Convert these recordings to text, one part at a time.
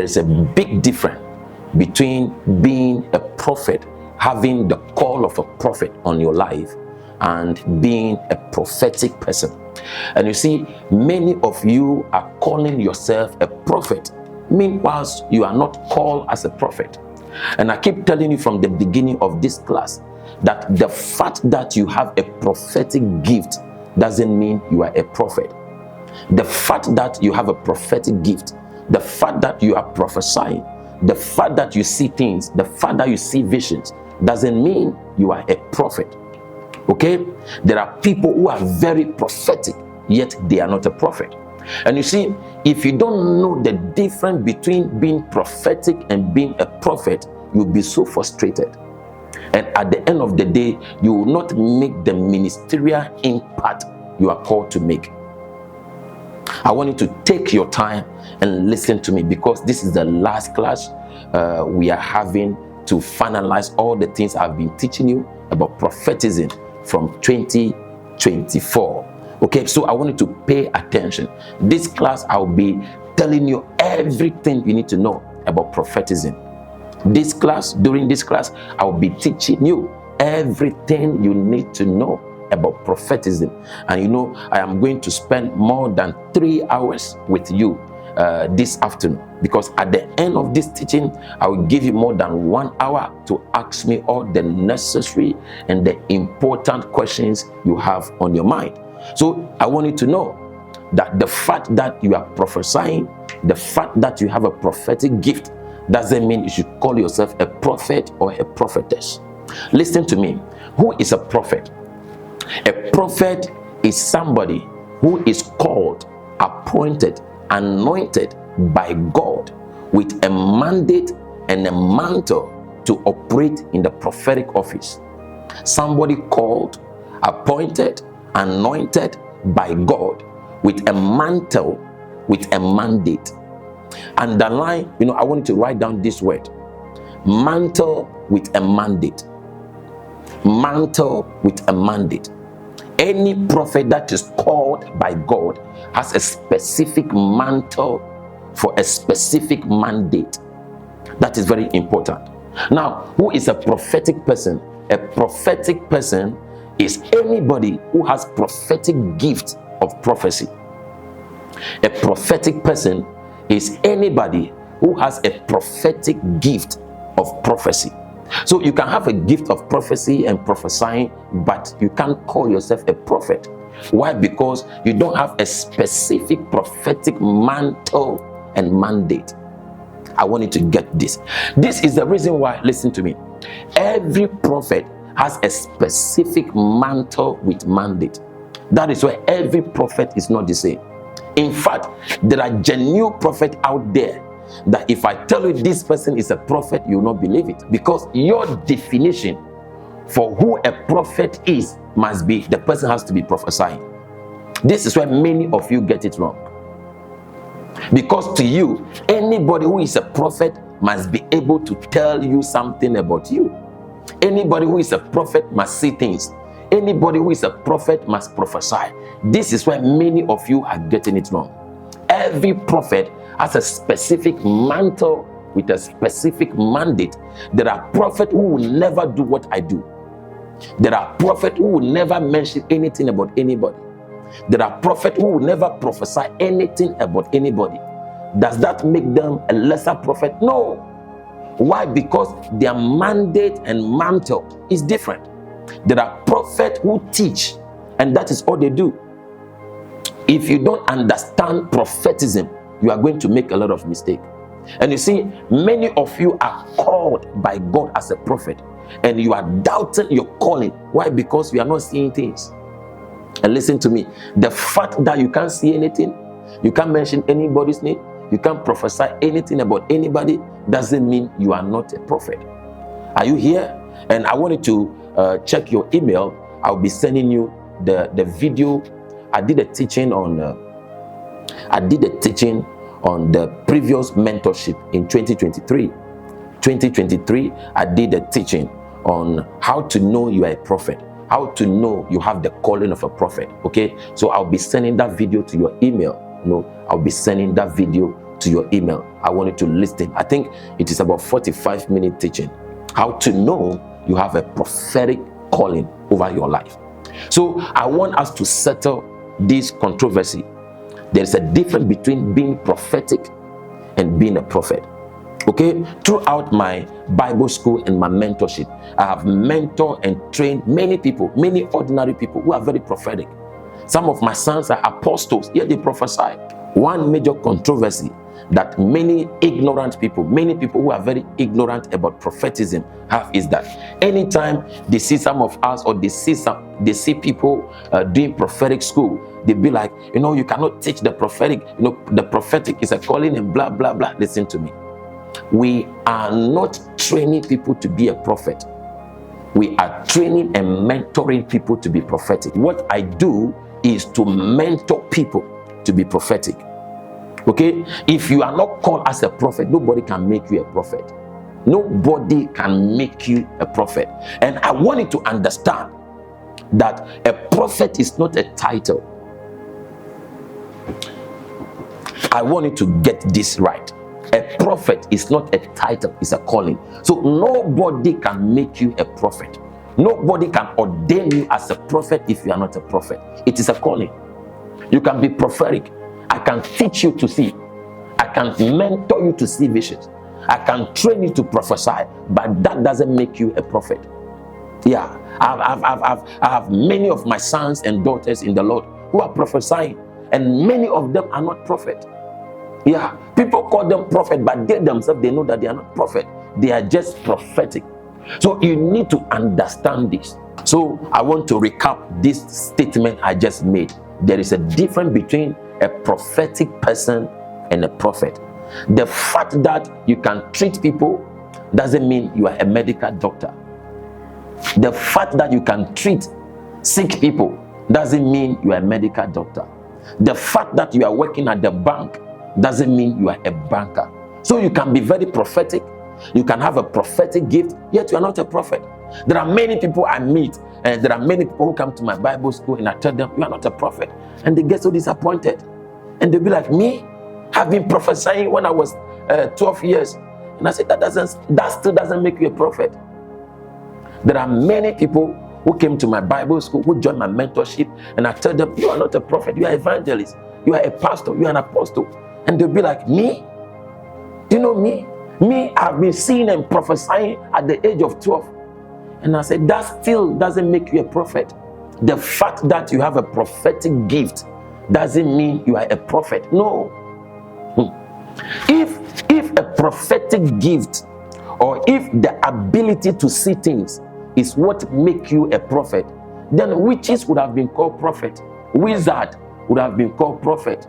there's a big difference between being a prophet, having the call of a prophet on your life, and being a prophetic person. And you see, many of you are calling yourself a prophet, meanwhile you are not called as a prophet. And I keep telling you from the beginning of this class that the fact that you have a prophetic gift doesn't mean you are a prophet. The fact that you have a prophetic gift, the fact that you are prophesying, the fact that you see things, the fact that you see visions, doesn't mean you are a prophet. Okay? There are people who are very prophetic, yet they are not a prophet. And you see, if you don't know the difference between being prophetic and being a prophet, you'll be so frustrated. And at the end of the day, you will not make the ministerial impact you are called to make. I want you to take your time and listen to me, because this is the last class we are having to finalize all the things I've been teaching you about prophetism from 2024. Okay, so I want you to pay attention. This class, I'll be telling you everything you need to know about prophetism. This class, during this class, I'll be teaching you everything you need to know about prophetism. And you know, I am going to spend more than 3 hours with you this afternoon, because at the end of this teaching, I will give you more than 1 hour to ask me all the necessary and the important questions you have on your mind. So I want you to know that the fact that you are prophesying, the fact that you have a prophetic gift, doesn't mean you should call yourself a prophet or a prophetess. Listen to me. Who is a prophet? A prophet is somebody who is called, appointed, anointed by God with a mandate and a mantle to operate in the prophetic office. Somebody called, appointed, anointed by God with a mantle, with a mandate. Underline, I want you to write down this word: mantle with a mandate. Mantle with a mandate. Any prophet that is called by God has a specific mantle for a specific mandate. That is very important. Now, who is a prophetic person? A prophetic person is anybody who has prophetic gift of prophecy. A prophetic person is anybody who has a prophetic gift of prophecy. So you can have a gift of prophecy and prophesying, but you can't call yourself a prophet. Why? Because you don't have a specific prophetic mantle and mandate. I want you to get this. This is the reason why, listen to me, every prophet has a specific mantle with mandate. That is why every prophet is not the same. In fact, there are genuine prophets out there that if I tell you this person is a prophet, you will not believe it, because your definition for who a prophet is must be the person has to be prophesying. This is why many of you get it wrong, because to you, anybody who is a prophet must be able to tell you something about you. Anybody who is a prophet must see things. Anybody who is a prophet must prophesy. This is why many of you are getting it wrong. Every prophet has a specific mantle with a specific mandate. There are prophets who will never do what I do. There are prophets who will never mention anything about anybody. There are prophets who will never prophesy anything about anybody. Does that make them a lesser prophet? No. Why? Because their mandate and mantle is different. There are prophets who teach, and that is all they do. If you don't understand prophetism, you are going to make a lot of mistakes. And you see, many of you are called by God as a prophet, and you are doubting your calling. Why? Because you are not seeing things. And listen to me, the fact that you can't see anything, you can't mention anybody's name, you can't prophesy anything about anybody, doesn't mean you are not a prophet. Are you here? And I wanted to check your email. I'll be sending you the video. I did a teaching on the previous mentorship in 2023. I did a teaching on how to know you are a prophet, how to know you have the calling of a prophet. Okay, so I'll be sending that video to your email. I'll be sending that video to your email. I want you to listen. I think it is about 45-minute teaching. How to know you have a prophetic calling over your life. So I want us to settle this controversy. There is a difference between being prophetic and being a prophet. Okay, throughout my Bible school and my mentorship, I have mentored and trained many people, many ordinary people who are very prophetic. Some of my sons are apostles, yet they prophesy. One major controversy that many ignorant people, many people who are very ignorant about prophetism have, is that anytime they see some of us, or they see people doing prophetic school, they be like, you cannot teach the prophetic. The prophetic is a calling and blah blah blah. Listen to me. We are not training people to be a prophet. We are training and mentoring people to be prophetic. What I do is to mentor people to be prophetic. Okay, if you are not called as a prophet, nobody can make you a prophet. Nobody can make you a prophet. And I want you to understand that a prophet is not a title. I want you to get this right. A prophet is not a title, it's a calling. So nobody can make you a prophet. Nobody can ordain you as a prophet if you are not a prophet. It is a calling. You can be prophetic. I can teach you to see. I can mentor you to see visions. I can train you to prophesy, but that doesn't make you a prophet. Yeah, I have many of my sons and daughters in the Lord who are prophesying, and many of them are not prophet. Yeah, people call them prophet, but they themselves, they know that they are not prophet. They are just prophetic. So you need to understand this. So I want to recap this statement I just made. There is a difference between a prophetic person and a prophet. The fact that you can treat people doesn't mean you are a medical doctor. The fact that you can treat sick people doesn't mean you are a medical doctor. The fact that you are working at the bank doesn't mean you are a banker. So you can be very prophetic, you can have a prophetic gift, yet you are not a prophet. There are many people I meet, and there are many people who come to my Bible school, and I tell them, you are not a prophet, and they get so disappointed, and they'll be like, me, I've been prophesying when I was 12 years, and I said, that still doesn't make you a prophet. There are many people who came to my Bible school, who joined my mentorship, and I tell them, you are not a prophet, you are an evangelist, you are a pastor, you are an apostle. And they'll be like, me? Do you know me? Me, I've been seeing and prophesying at the age of 12. And I said, that still doesn't make you a prophet. The fact that you have a prophetic gift doesn't mean you are a prophet. No. If a prophetic gift, or if the ability to see things is what make you a prophet, then witches would have been called prophet. Wizard would have been called prophet.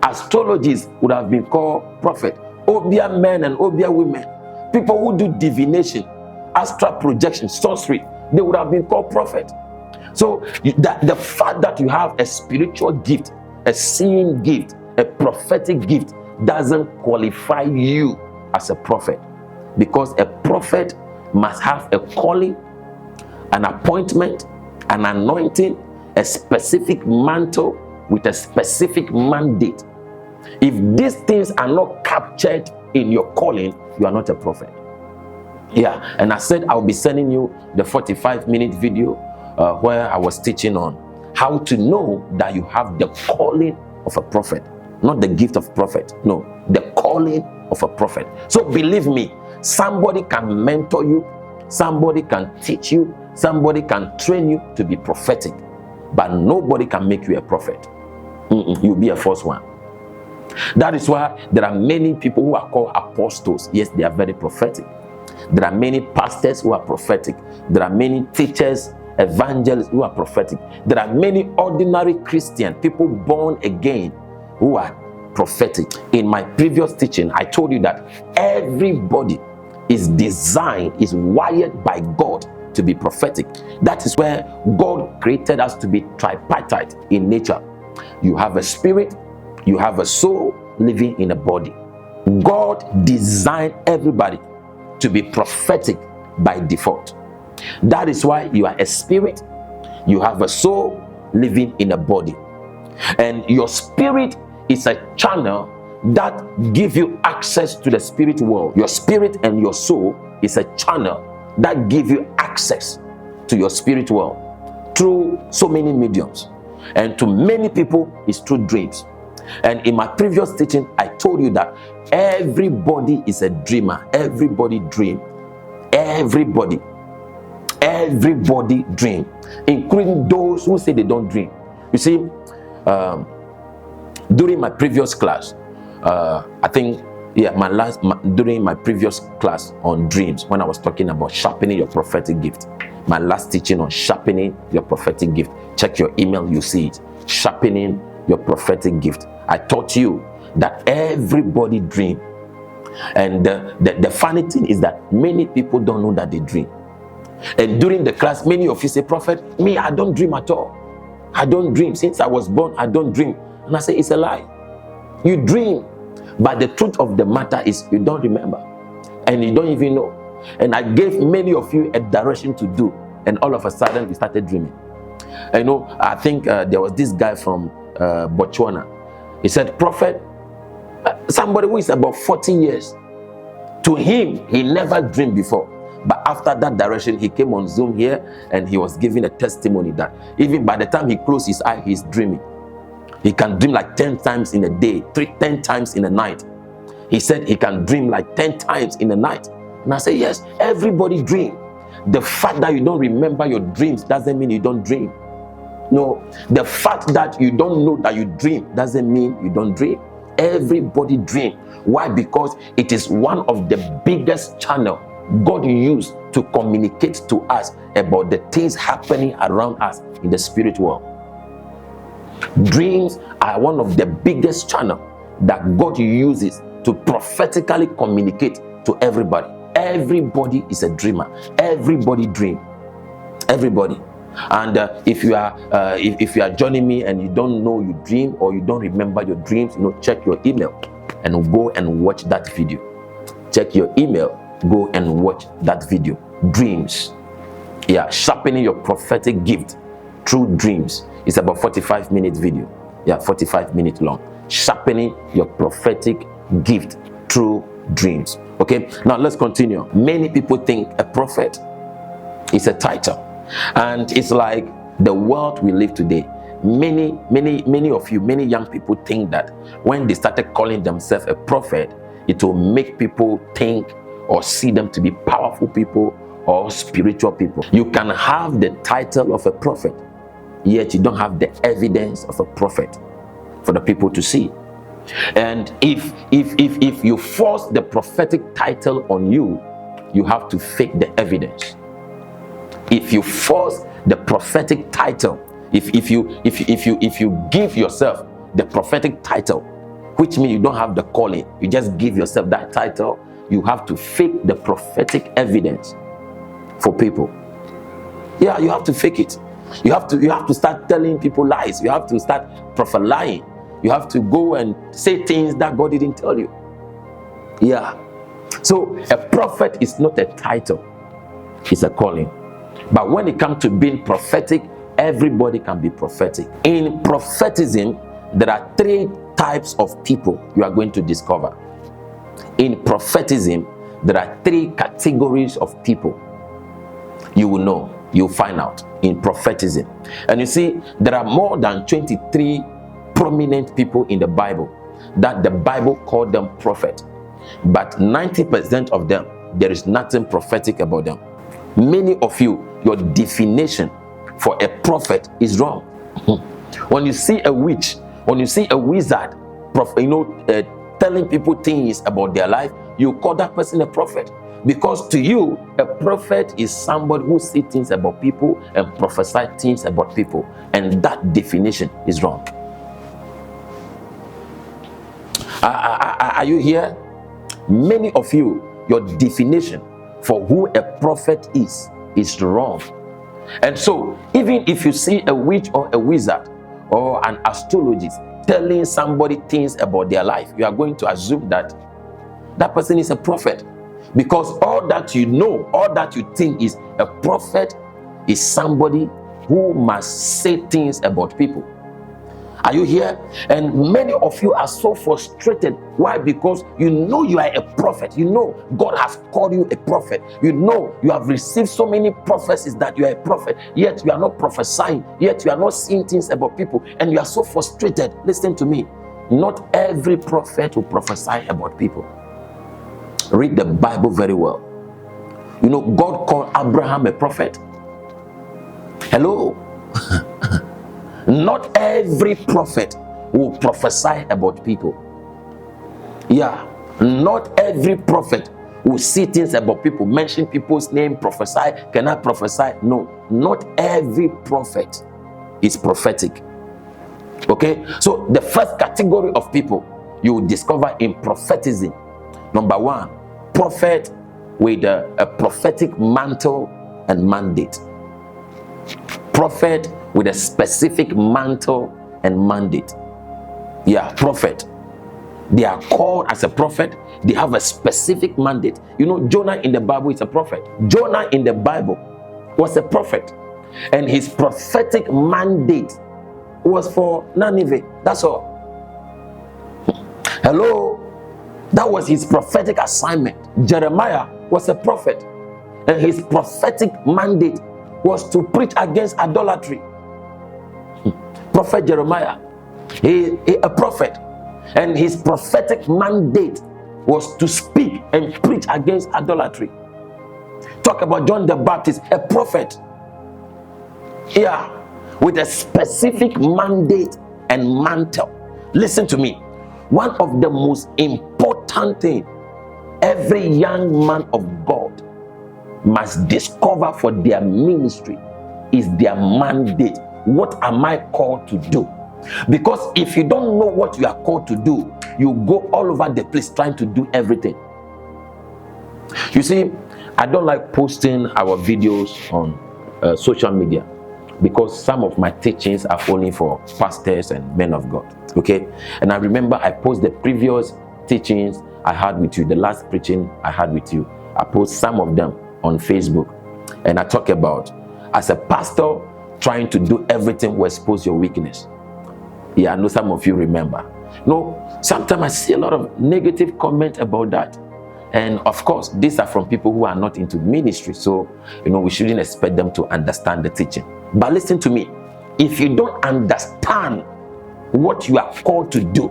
Astrologists would have been called prophet. Obia men and Obia women, people who do divination, astral projection, sorcery, they would have been called prophet. So the fact that you have a spiritual gift, a seeing gift, a prophetic gift, doesn't qualify you as a prophet, because a prophet must have a calling, an appointment, an anointing, a specific mantle with a specific mandate. If these things are not captured in your calling, you are not a prophet. Yeah, and I said I'll be sending you the 45-minute video where I was teaching on how to know that you have the calling of a prophet, not the gift of prophet. No, the calling of a prophet. So believe me, somebody can mentor you, somebody can teach you, somebody can train you to be prophetic, but nobody can make you a prophet. You'll be a false one. That is why there are many people who are called apostles. Yes, they are very prophetic. There are many pastors who are prophetic. There are many teachers, evangelists who are prophetic. There are many ordinary Christian people born again who are prophetic. In my previous teaching, I told you that everybody is designed, is wired by God to be prophetic. That is where God created us to be tripartite in nature. You have a spirit, you have a soul living in a body. God designed everybody to be prophetic by default. That is why you are a spirit, you have a soul living in a body. And your spirit is a channel that give you access to the spirit world. Your spirit and your soul is a channel that give you access to your spirit world through so many mediums. And to many people, it's through dreams. And in my previous teaching, I told you that everybody is a dreamer. Everybody dream. Everybody dream, including those who say they don't dream. You see, during my previous class, during my previous class on dreams, when I was talking about sharpening your prophetic gift, my last teaching on sharpening your prophetic gift, check your email, you see it, sharpening your prophetic gift. I taught you that everybody dream. And the funny thing is that many people don't know that they dream. And during the class, many of you say, Prophet, me, I don't dream at all. I don't dream. Since I was born, I don't dream. And I say, it's a lie. You dream. But the truth of the matter is you don't remember. And you don't even know. And I gave many of you a direction to do. And all of a sudden, you started dreaming. You know, I think there was this guy from Botswana. He said, Prophet, somebody who is about 40 years, to him, he never dreamed before. But after that direction, he came on Zoom here and he was giving a testimony that even by the time he closed his eye, he's dreaming. He can dream like 10 times in a day, 10 times in a night. He said he can dream like 10 times in a night. And I say, yes, everybody dream. The fact that you don't remember your dreams doesn't mean you don't dream. No, the fact that you don't know that you dream doesn't mean you don't dream. Everybody dream. Why? Because it is one of the biggest channels God used to communicate to us about the things happening around us in the spirit world. Dreams are one of the biggest channels that God uses to prophetically communicate to everybody. Everybody is a dreamer. Everybody dream. Everybody. And if you are joining me and you don't know you dream or you don't remember your dreams, check your email and go and watch that video. Check your email, go and watch that video. Dreams. Yeah, sharpening your prophetic gift through dreams. It's about 45-minute video. Yeah, 45 minutes long. Sharpening your prophetic gift through dreams. Okay, now let's continue. Many people think a prophet is a title. And it's like the world we live today. Many of you, many young people think that when they started calling themselves a prophet, it will make people think or see them to be powerful people or spiritual people. You can have the title of a prophet, yet you don't have the evidence of a prophet for the people to see. And if you force the prophetic title on you, you have to fake the evidence. If you force the prophetic title, if you give yourself the prophetic title, which means you don't have the calling, you just give yourself that title, you have to fake the prophetic evidence for people. Yeah, you have to fake it. You have to start telling people lies. You have to start prophesying. You have to go and say things that God didn't tell you. Yeah. So a prophet is not a title, it's a calling. But when it comes to being prophetic, everybody can be prophetic. In prophetism, there are 3 types of people you are going to discover. In prophetism, there are 3 categories of people you will know, you'll find out in prophetism. And you see, there are more than 23 prominent people in the Bible that the Bible called them prophet. But 90% of them, there is nothing prophetic about them. Many of you, your definition for a prophet is wrong. When you see a witch, when you see a wizard, telling people things about their life, you call that person a prophet. Because to you, a prophet is somebody who sees things about people and prophesies things about people. And that definition is wrong. Are you here? Many of you, your definition for who a prophet is wrong. And so, even if you see a witch or a wizard or an astrologist telling somebody things about their life, you are going to assume that that person is a prophet. Because all that you know, all that you think is a prophet is somebody who must say things about people. Are you here? And many of you are so frustrated. Why? Because you know you are a prophet. You know God has called you a prophet. You know you have received so many prophecies that you are a prophet, yet you are not prophesying, yet you are not seeing things about people, and you are so frustrated. Listen to me. Not every prophet will prophesy about people. Read the Bible very well. You know, God called Abraham a prophet. Hello? Not every prophet will prophesy about people. Yeah, not every prophet will see things about people, mention people's name, prophesy. Can I prophesy? No, not every prophet is prophetic. Okay, so the first category of people you will discover in prophetism. Number one, prophet with a prophetic mantle and mandate. Prophet with a specific mantle and mandate. Yeah, prophet. They are called as a prophet. They have a specific mandate. You know, Jonah in the Bible is a prophet. Jonah in the Bible was a prophet, and his prophetic mandate was for Nineveh. That's all. Hello? That was his prophetic assignment. Jeremiah was a prophet, and his prophetic mandate was to preach against idolatry. Prophet Jeremiah, he a prophet, and his prophetic mandate was to speak and preach against idolatry. Talk about John the Baptist, a prophet, yeah, with a specific mandate and mantle. Listen to me. One of the most important things every young man of God must discover for their ministry is their mandate. What am I called to do? Because if you don't know what you are called to do, you go all over the place trying to do everything. You see, I don't like posting our videos on social media, because some of my teachings are only for pastors and men of God. Okay, and I remember I posted the previous teachings I had with you, the last preaching I had with you. I post some of them on Facebook, and I talk about, as a pastor, trying to do everything will expose your weakness. Yeah, I know some of you remember. No, sometimes I see a lot of negative comment about that, and of course these are from people who are not into ministry, so you know we shouldn't expect them to understand the teaching. But listen to me, if you don't understand what you are called to do,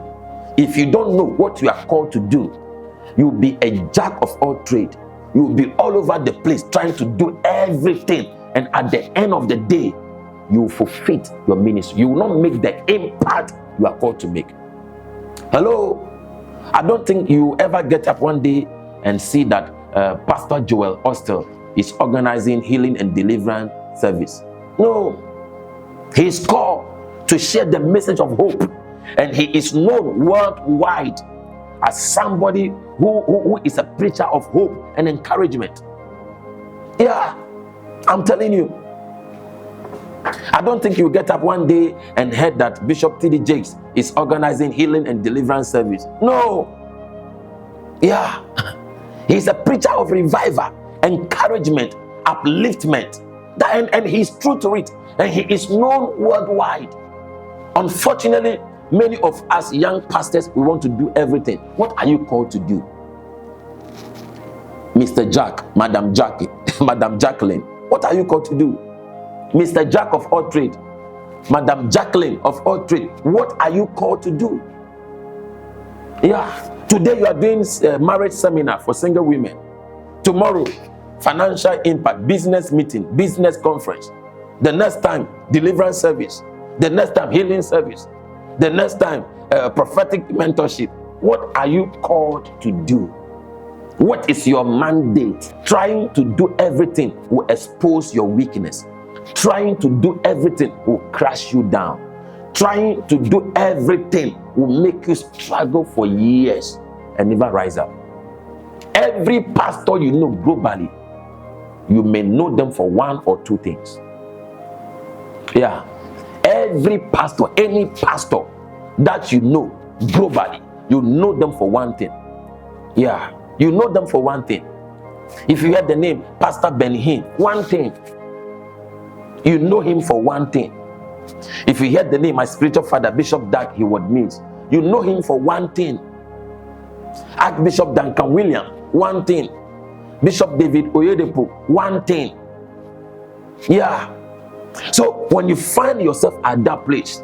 if you don't know what you are called to do, you'll be a jack of all trades. You'll be all over the place trying to do everything, and at the end of the day, you will forfeit your ministry. You will not make the impact you are called to make. Hello? I don't think you will ever get up one day and see that Pastor Joel Ostel is organizing healing and deliverance service. No. He is called to share the message of hope, and he is known worldwide as somebody who is a preacher of hope and encouragement. Yeah, I'm telling you. I don't think you get up one day and heard that Bishop T.D. Jakes is organizing healing and deliverance service. No. Yeah. He's a preacher of revival, encouragement, upliftment. And he's true to it. And he is known worldwide. Unfortunately, many of us young pastors, we want to do everything. What are you called to do? Mr. Jack, Madam Jackie, Madam Jacqueline, what are you called to do? Mr. Jack of all trade, Madam Jacqueline of all trade, what are you called to do? Yeah, today you are doing a marriage seminar for single women. Tomorrow, financial impact, business meeting, business conference. The next time, deliverance service. The next time, healing service. The next time, prophetic mentorship. What are you called to do? What is your mandate? Trying to do everything will expose your weakness. Trying to do everything will crash you down. Trying to do everything will make you struggle for years and never rise up. Every pastor you know globally, you may know them for one or two things. Yeah. Every pastor, any pastor that you know globally, you know them for one thing. Yeah. You know them for one thing. If you hear the name Pastor Benny Hinn, one thing. You know him for one thing. If you hear the name, my spiritual father, Bishop 𝗢𝗍 means, you know him for one thing. Archbishop Duncan William, one thing. Bishop David Oyedepo, one thing. Yeah. So when you find yourself at that place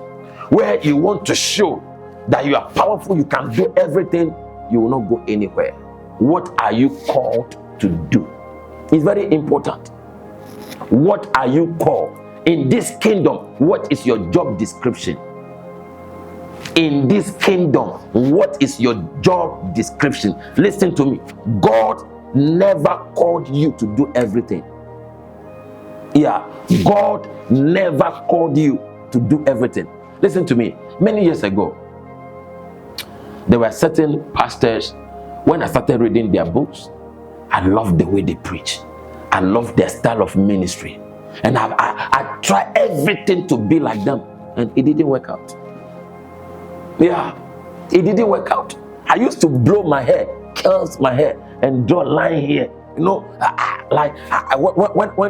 where you want to show that you are powerful, you can do everything, you will not go anywhere. What are you called to do? It's very important. What are you called? In this kingdom, what is your job description? In this kingdom, what is your job description? Listen to me. God never called you to do everything. Yeah, God never called you to do everything. Listen to me. Many years ago, there were certain pastors, when I started reading their books, I loved the way they preach. I loved their style of ministry. And I tried everything to be like them, and it didn't work out. Yeah, it didn't work out. I used to blow my hair, curls my hair, and draw a line here. You know,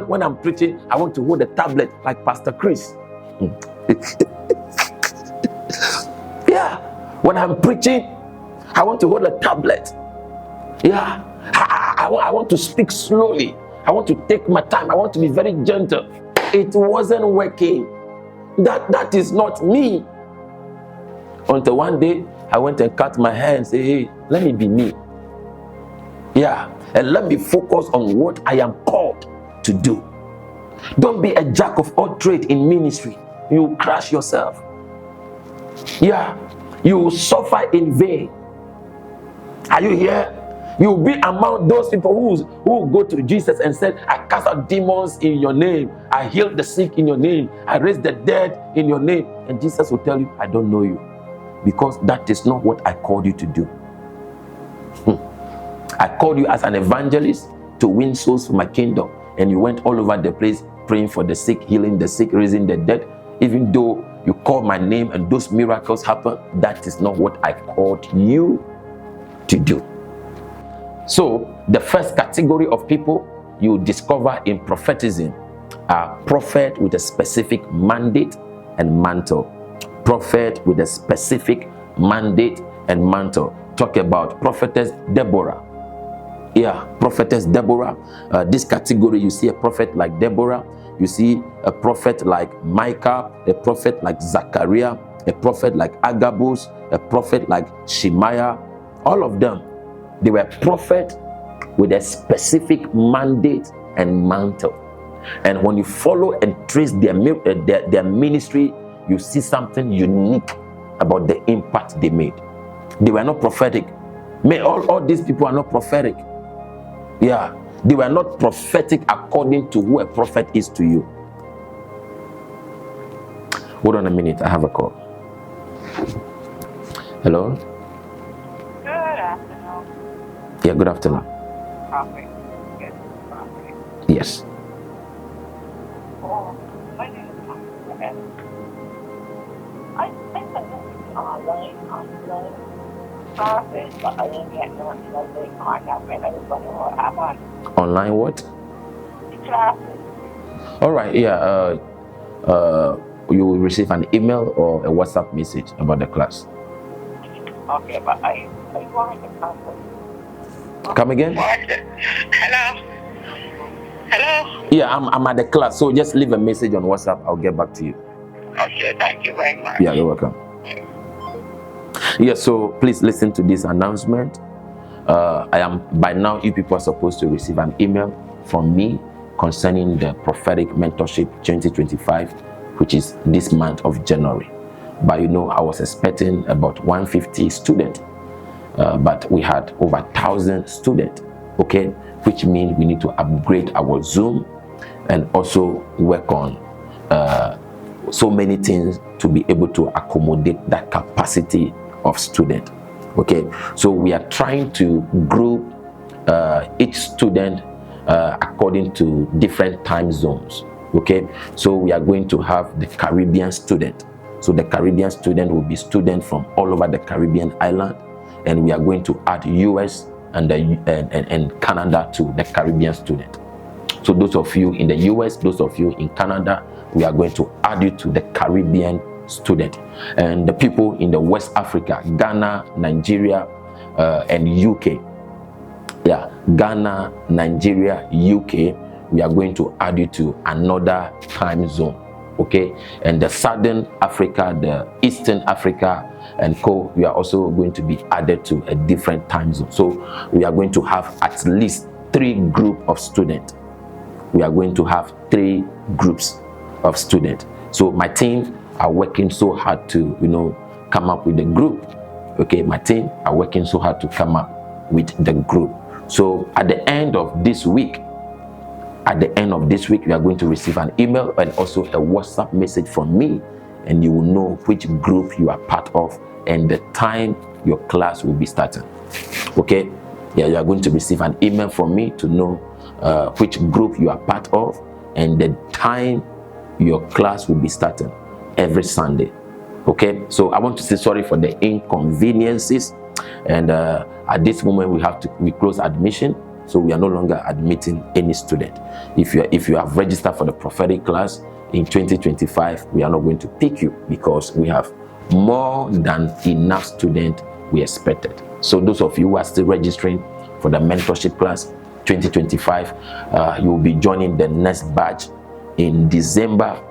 when I'm preaching, I want to hold a tablet like Pastor Chris. Yeah, when I'm preaching, I want to hold a tablet. Yeah, I want to speak slowly. I want to take my time. I want to be very gentle. It wasn't working. That is not me. Until one day, I went and cut my hair and said, hey, let me be me. Yeah, and let me focus on what I am called to do. Don't be a jack of all trades in ministry. You will crash yourself. Yeah, you will suffer in vain. Are you here? You will be among those people who go to Jesus and said, I cast out demons in your name. I healed the sick in your name. I raised the dead in your name. And Jesus will tell you, I don't know you. Because that is not what I called you to do. I called you as an evangelist to win souls for my kingdom. And you went all over the place praying for the sick, healing the sick, raising the dead. Even though you called my name and those miracles happen, that is not what I called you to do. So the first category of people you discover in prophetism are prophet with a specific mandate and mantle. Prophet with a specific mandate and mantle. Talk about prophetess Deborah. Yeah, prophetess Deborah. This category, you see a prophet like Deborah, you see a prophet like Micah, a prophet like Zachariah, a prophet like Agabus, a prophet like Shemaiah. All of them, they were prophets with a specific mandate and mantle. And when you follow and trace their ministry, you see something unique about the impact they made. They were not prophetic. All these people are not prophetic. Yeah, they were not prophetic according to who a prophet is to you. Hold on a minute, I have a call. Hello? Good afternoon. Yeah, good afternoon. Prophet. Yes, prophet. Yes. Oh, my name is Prophet. I think that it's online classes, but I didn't get no they contact me. Everybody I'm on Online what? classes. All right, yeah. You will receive an email or a WhatsApp message about the class. Okay, but I wanted to come with. Come again? Hello? Hello? Yeah, I'm at the class, so just leave a message on WhatsApp. I'll get back to you. Okay, thank you very much. Yeah, you're welcome. Yeah, so please listen to this announcement. By now, you people are supposed to receive an email from me concerning the Prophetic Mentorship 2025, which is this month of January. But you know, I was expecting about 150 students, but we had over 1,000 students, okay? Which means we need to upgrade our Zoom and also work on so many things to be able to accommodate that capacity of student. Okay, so we are trying to group each student according to different time zones. Okay, so we are going to have the Caribbean student. So the Caribbean student will be students from all over the Caribbean island, and we are going to add US and Canada to the Caribbean student. So those of you in the US, those of you in Canada, we are going to add you to the Caribbean student. And the people in the West Africa, Ghana, Nigeria, and UK. Yeah, Ghana, Nigeria, UK, we are going to add you to another time zone. Okay, and the Southern Africa, the Eastern Africa, and co, we are also going to be added to a different time zone. So we are going to have at least 3 groups of students. We are going to have 3 groups of students. So my team are working so hard to, you know, come up with the group. Okay, my team are working so hard to come up with the group. So at the end of this week, we are going to receive an email and also a WhatsApp message from me, and you will know which group you are part of and the time your class will be starting. Okay, yeah, you are going to receive an email from me to know which group you are part of and the time your class will be starting every Sunday. Okay, so I want to say sorry for the inconveniences, and at this moment we close admission. So we are no longer admitting any student. If you have registered for the prophetic class in 2025, we are not going to pick you because we have more than enough students we expected. So those of you who are still registering for the mentorship class 2025, you will be joining the next batch in December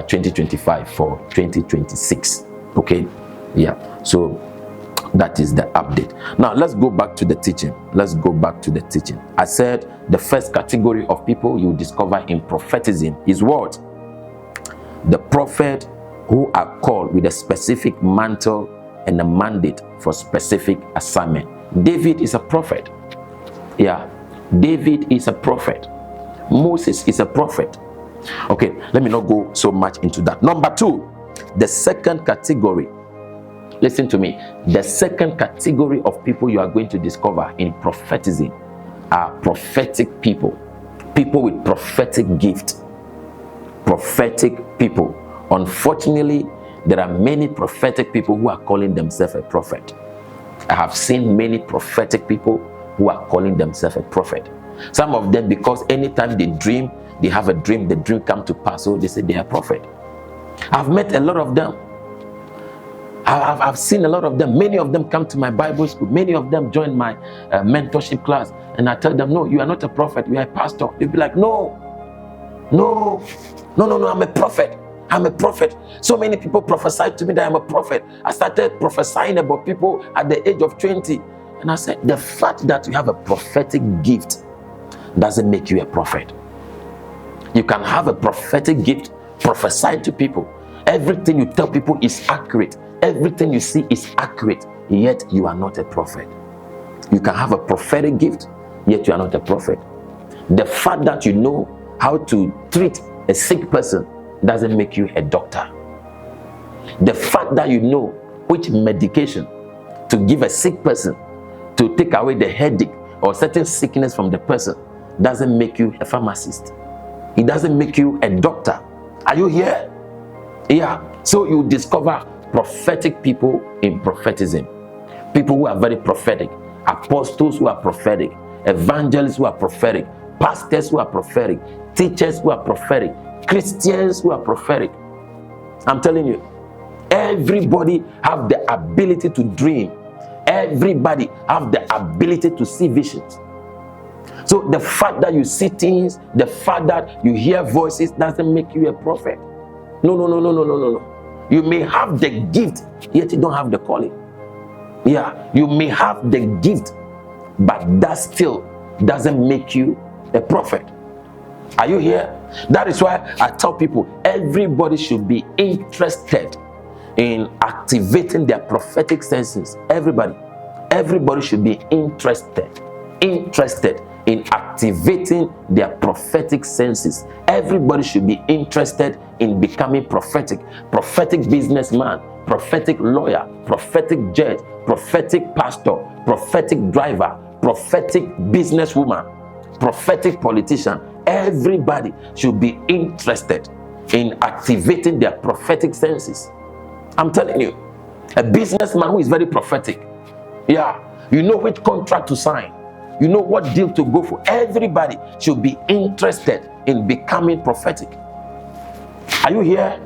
2025 for 2026. Okay, yeah. So that is the update. Now let's go back to the teaching. I said the first category of people you discover in prophetism is what? The prophet who are called with a specific mantle and a mandate for specific assignment. David is a prophet. Yeah, David is a prophet. Moses is a prophet. Okay, let me not go so much into that. Number 2, the second category. Listen to me. The second category of people you are going to discover in prophetism are prophetic people. People with prophetic gift. Prophetic people. Unfortunately, there are many prophetic people who are calling themselves a prophet. I have seen many prophetic people who are calling themselves a prophet. Some of them, because anytime they dream, they have a dream, the dream comes to pass, so they say they are prophet. I've met a lot of them. I've seen a lot of them. Many of them come to my Bible school. Many of them join my mentorship class. And I tell them, no, you are not a prophet. You are a pastor. They'll be like, no, I'm a prophet. I'm a prophet. So many people prophesied to me that I'm a prophet. I started prophesying about people at the age of 20. And I said, the fact that you have a prophetic gift doesn't make you a prophet. You can have a prophetic gift, prophesy to people. Everything you tell people is accurate. Everything you see is accurate, yet you are not a prophet. You can have a prophetic gift, yet you are not a prophet. The fact that you know how to treat a sick person doesn't make you a doctor. The fact that you know which medication to give a sick person to take away the headache or certain sickness from the person doesn't make you a pharmacist. It doesn't make you a doctor. Are you here? Yeah. So you discover prophetic people in prophetism. People who are very prophetic. Apostles who are prophetic. Evangelists who are prophetic. Pastors who are prophetic. Teachers who are prophetic. Christians who are prophetic. I'm telling you, everybody have the ability to dream. Everybody have the ability to see visions. So the fact that you see things, the fact that you hear voices doesn't make you a prophet. No. You may have the gift, yet you don't have the calling. Yeah, you may have the gift, but that still doesn't make you a prophet. Are you here? That is why I tell people everybody should be interested in activating their prophetic senses. Everybody should be interested in activating their prophetic senses. Everybody should be interested in becoming prophetic businessman, prophetic lawyer, prophetic judge, prophetic pastor, prophetic driver, prophetic businesswoman, prophetic politician. Everybody should be interested in activating their prophetic senses. I'm telling you, a businessman who is very prophetic, yeah, you know which contract to sign. You know what deal to go for. Everybody should be interested in becoming prophetic. Are you here?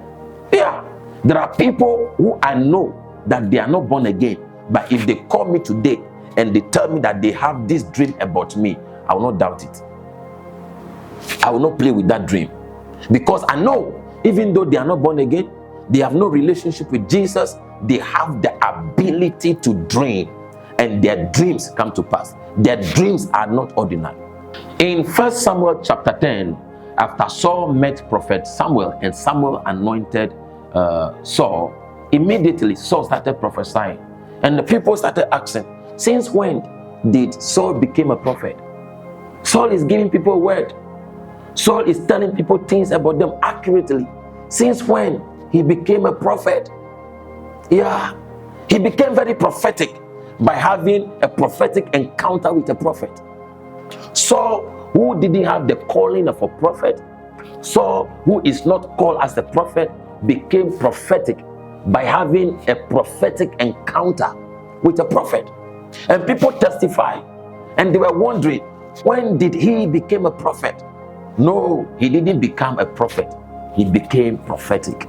Yeah. There are people who I know that they are not born again, but if they call me today and they tell me that they have this dream about me, I will not doubt it. I will not play with that dream, because I know even though they are not born again, they have no relationship with Jesus, they have the ability to dream, and their dreams come to pass. Their dreams are not ordinary. In 1 Samuel chapter 10, after Saul met prophet Samuel and Samuel anointed Saul, immediately Saul started prophesying, and the people started asking, since when did Saul become a prophet? Saul is giving people a word. Saul is telling people things about them accurately. Since when he became a prophet? Yeah, he became very prophetic by having a prophetic encounter with a prophet. Saul, who didn't have the calling of a prophet, Saul, who is not called as a prophet, became prophetic by having a prophetic encounter with a prophet. And people testify, and they were wondering, when did he become a prophet? No, he didn't become a prophet. He became prophetic.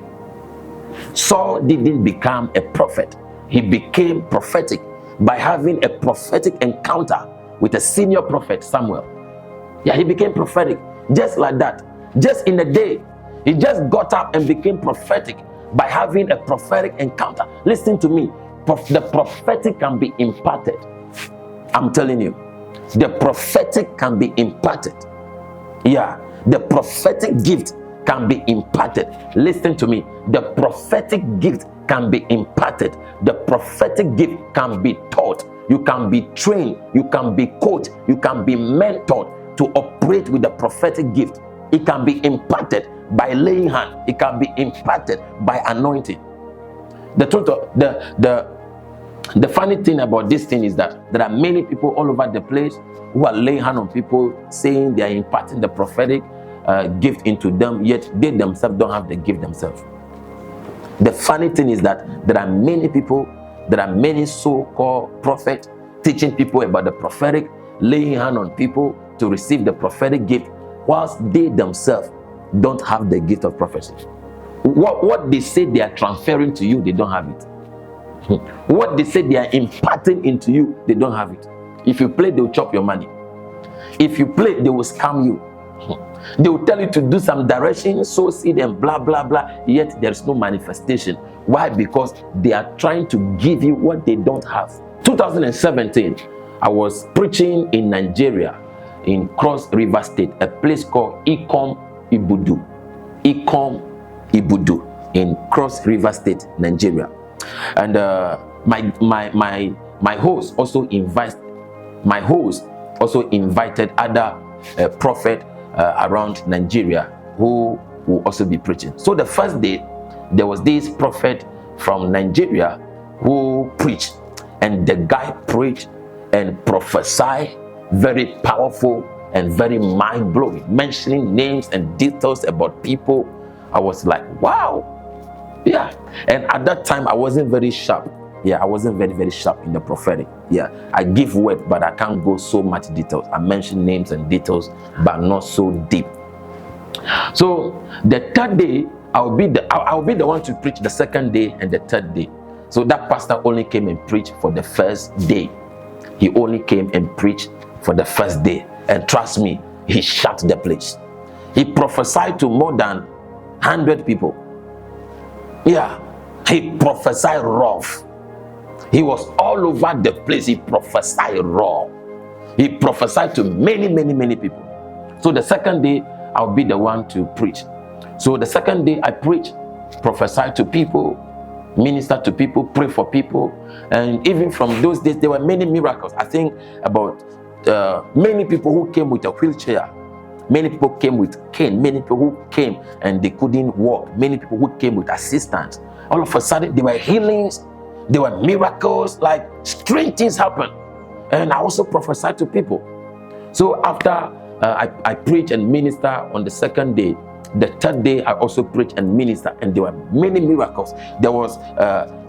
Saul didn't become a prophet. He became prophetic by having a prophetic encounter with a senior prophet, Samuel. Yeah, he became prophetic just like that. Just in a day, he just got up and became prophetic by having a prophetic encounter. Listen to me. The prophetic can be imparted. I'm telling you, the prophetic can be imparted. Yeah, the prophetic gift can be imparted. Listen to me. The prophetic gift can be imparted. The prophetic gift can be taught. You can be trained. You can be coached. You can be mentored to operate with the prophetic gift. It can be imparted by laying hand. It can be imparted by anointing. The truth of the funny thing about this thing is that there are many people all over the place who are laying hand on people, saying they are imparting the prophetic gift into them, yet they themselves don't have the gift themselves. The funny thing is that there are many people, there are many so-called prophets teaching people about the prophetic, laying hand on people to receive the prophetic gift, whilst they themselves don't have the gift of prophecy. What they say they are transferring to you, they don't have it. What they say they are imparting into you, they don't have it. If you play, they will chop your money. If you play, they will scam you. They will tell you to do some direction, sow seed and blah blah blah, yet there is no manifestation. Why? Because they are trying to give you what they don't have. 2017, I was preaching in Nigeria, in Cross River State, a place called 𝗏𝗏𝗏. 𝗏𝗏𝗏𝗏 in Cross River State, Nigeria. And my host also invited other prophets around Nigeria who will also be preaching. So the first day, there was this prophet from Nigeria who preached, and the guy preached and prophesied very powerful and very mind-blowing, mentioning names and details about people. I was like, wow. Yeah. And at that time, I wasn't very sharp. Yeah, I wasn't very sharp in the prophetic. Yeah, I give word, but I can't go so much details. I mention names and details, but not so deep. So the third day, I'll be the one to preach the second day and the third day. So that pastor only came and preached for the first day. He only came and preached for the first day. And trust me, he shut the place. He prophesied to more than 100 people. Yeah, he prophesied rough. He was all over the place. He prophesied raw. He prophesied to many people. So the second day, I'll be the one to preach. So the second day, I preach, prophesy to people, minister to people, pray for people. And even from those days, there were many miracles. I think about many people who came with a wheelchair. Many people came with cane. Many people who came and they couldn't walk. Many people who came with assistance. All of a sudden, there were healings. There were miracles, like strange things happened. And I also prophesied to people. So after I preached and ministered on the second day, the third day, I also preached and ministered, and there were many miracles. There was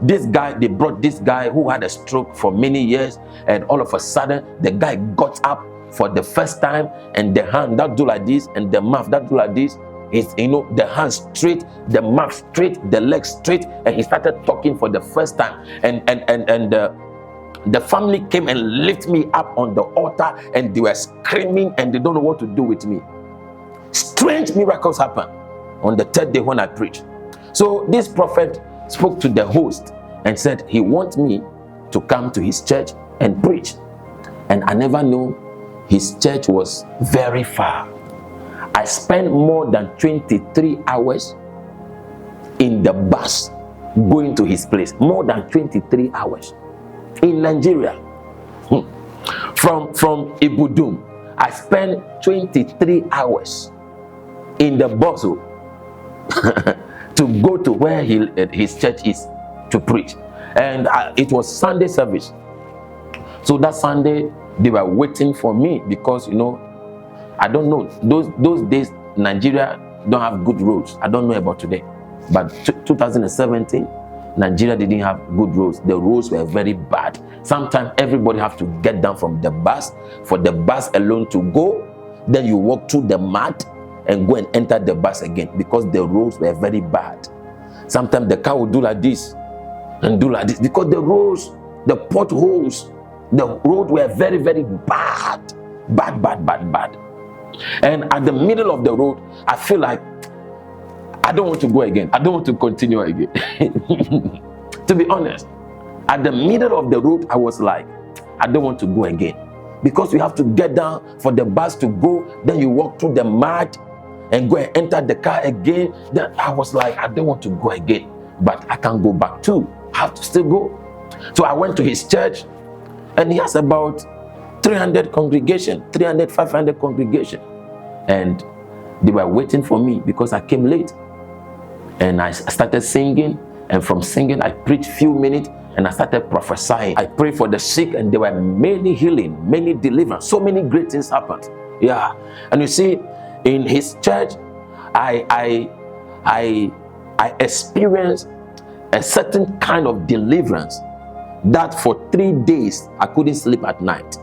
this guy, they brought this guy who had a stroke for many years, and all of a sudden, the guy got up for the first time, and the hand that do like this, and the mouth that do like this. His, the hand straight, the mouth straight, the leg straight, and he started talking for the first time. And the family came and lifted me up on the altar, and they were screaming, and they don't know what to do with me. Strange miracles happened on the third day when I preached. So this prophet spoke to the host and said he wants me to come to his church and preach. And I never knew his church was very far. I spent more than 23 hours in the bus going to his place. More than 23 hours in Nigeria. From Ibudum, I spent 23 hours in the bus to go to where his church is to preach. And it was Sunday service. So that Sunday, they were waiting for me because, I don't know, those days, Nigeria don't have good roads. I don't know about today. But 2017, Nigeria didn't have good roads. The roads were very bad. Sometimes everybody have to get down from the bus, for the bus alone to go. Then you walk through the mud and go and enter the bus again, because the roads were very bad. Sometimes the car will do like this and do like this, because the roads, the potholes, the road were very, very bad. Bad. And at the middle of the road, I feel like I don't want to go again. I don't want to continue again. To be honest, at the middle of the road, I was like, I don't want to go again. Because you have to get down for the bus to go, then you walk through the mud and go and enter the car again. Then I was like, I don't want to go again. But I can't go back too. I have to still go. So I went to his church, and he has about 300 congregation, 300, 500 congregation. And they were waiting for me because I came late. And I started singing, and from singing, I preached few minutes, and I started prophesying. I prayed for the sick, and there were many healing, many deliverance. So many great things happened. Yeah. And you see, in his church, I experienced a certain kind of deliverance that for 3 days, I couldn't sleep at night.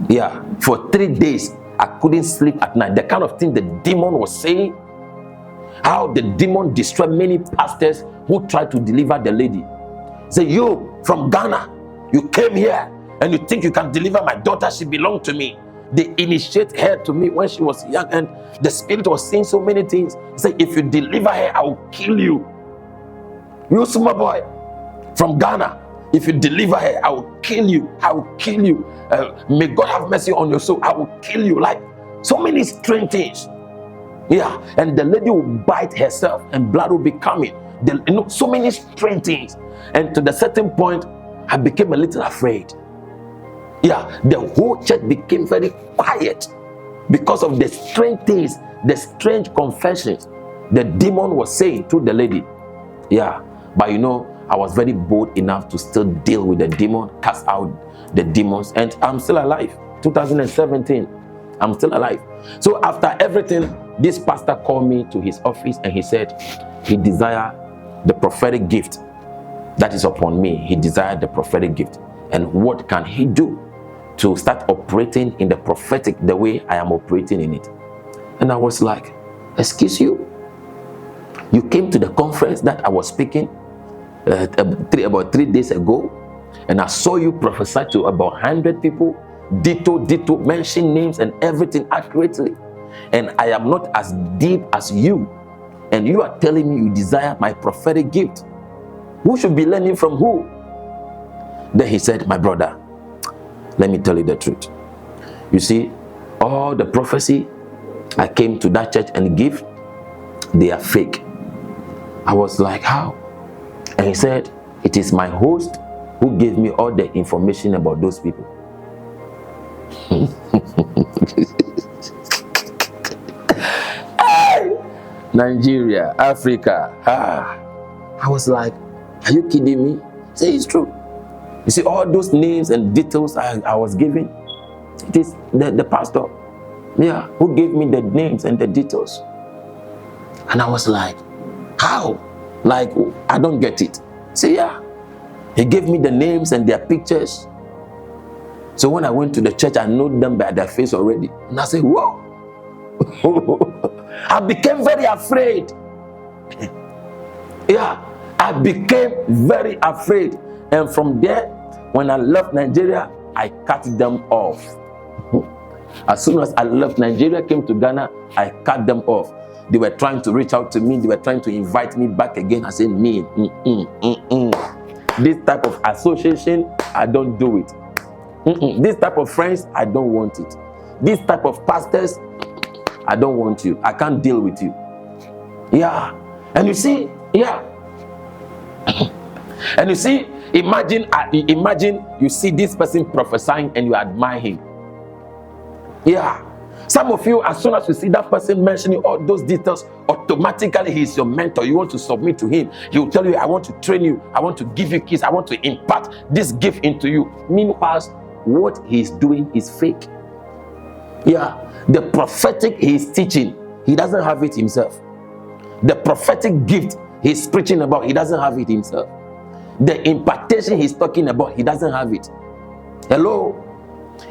Yeah, for 3 days, I couldn't sleep at night. The kind of thing the demon was saying, how the demon destroyed many pastors who tried to deliver the lady. Say, you from Ghana, you came here and you think you can deliver my daughter, she belonged to me. They initiate her to me when she was young, and the spirit was saying so many things. He said, if you deliver her, I will kill you. You small boy from Ghana, if you deliver her, I will kill you. I will kill you. May God have mercy on your soul. I will kill you. Like so many strange things. Yeah, and the lady will bite herself and blood will be coming. So many strange things. And to the certain point, I became a little afraid. Yeah, the whole church became very quiet because of the strange things, the strange confessions the demon was saying to the lady. Yeah, but I was very bold enough to still deal with the demon, cast out the demons, and I'm still alive. 2017, I'm still alive. So after everything, this pastor called me to his office and he said he desired the prophetic gift that is upon me. He desired the prophetic gift. And what can he do to start operating in the prophetic the way I am operating in it? And I was like, excuse you? You came to the conference that I was speaking about 3 days ago, and I saw you prophesy to about 100 people, ditto, mention names and everything accurately. And I am not as deep as you. And you are telling me you desire my prophetic gift. Who should be learning from who? Then he said, my brother, let me tell you the truth. You see, all the prophecy I came to that church and give, they are fake. I was like, how? And he said, it is my host who gave me all the information about those people. Nigeria, Africa. I was like, are you kidding me? Say it's true. You see, all those names and details I was giving, it is the pastor, yeah, who gave me the names and the details. And I was like, how? Like, I don't get it. Say, yeah. He gave me the names and their pictures. So when I went to the church, I know them by their face already. And I said, whoa. I became very afraid. Yeah, I became very afraid. And from there, when I left Nigeria, I cut them off. As soon as I left Nigeria, came to Ghana, I cut them off. They were trying to reach out to me. They were trying to invite me back again. I said, me, this type of association, I don't do it. This type of friends, I don't want it. This type of pastors, I don't want you. I can't deal with you. Yeah. And you see, yeah. And you see, imagine you see this person prophesying and you admire him. Yeah. Some of you, as soon as you see that person mentioning all those details, automatically he's your mentor. You want to submit to him. He will tell you, I want to train you. I want to give you keys. I want to impart this gift into you. Meanwhile, what he's doing is fake. Yeah. The prophetic he's teaching, he doesn't have it himself. The prophetic gift he's preaching about, he doesn't have it himself. The impartation he's talking about, he doesn't have it. Hello?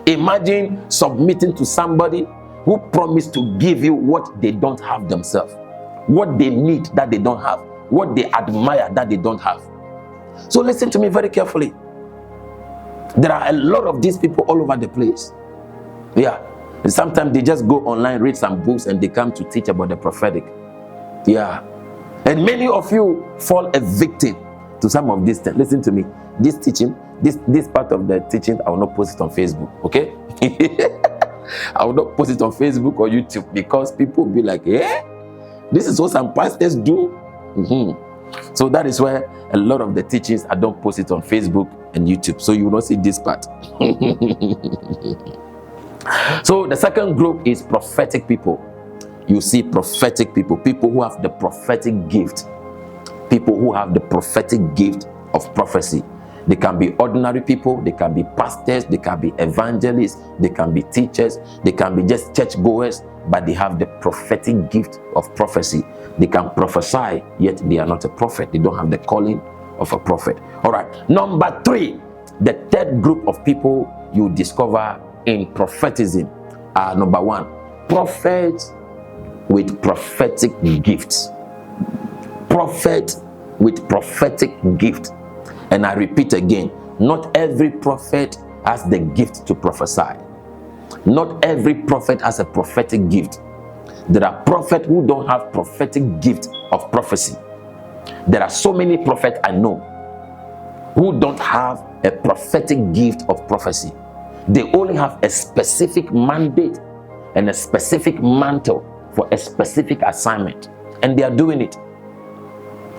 Imagine submitting to somebody who promised to give you what they don't have themselves, what they need that they don't have, what they admire that they don't have. So listen to me very carefully. There are a lot of these people all over the place. Yeah. And sometimes they just go online, read some books, and they come to teach about the prophetic. Yeah. And many of you fall a victim to some of these things. Listen to me. This teaching, this part of the teaching, I will not post it on Facebook. Okay? I will not post it on Facebook or YouTube because people will be like, eh? This is what some pastors do. So that is where a lot of the teachings, I don't post it on Facebook and YouTube. So you will not see this part. So the second group is prophetic people. You see prophetic people, people who have the prophetic gift. People who have the prophetic gift of prophecy. They can be ordinary people, they can be pastors, they can be evangelists, they can be teachers, they can be just churchgoers, but they have the prophetic gift of prophecy. They can prophesy, yet they are not a prophet. They don't have the calling of a prophet. All right. Number 3, the third group of people you discover in prophetism are, number 1, prophets with prophetic gifts. Prophet with prophetic gift. And I repeat again, not every prophet has the gift to prophesy. Not every prophet has a prophetic gift. There are prophets who don't have prophetic gift of prophecy. There are so many prophets I know who don't have a prophetic gift of prophecy. They only have a specific mandate and a specific mantle for a specific assignment, and they are doing it.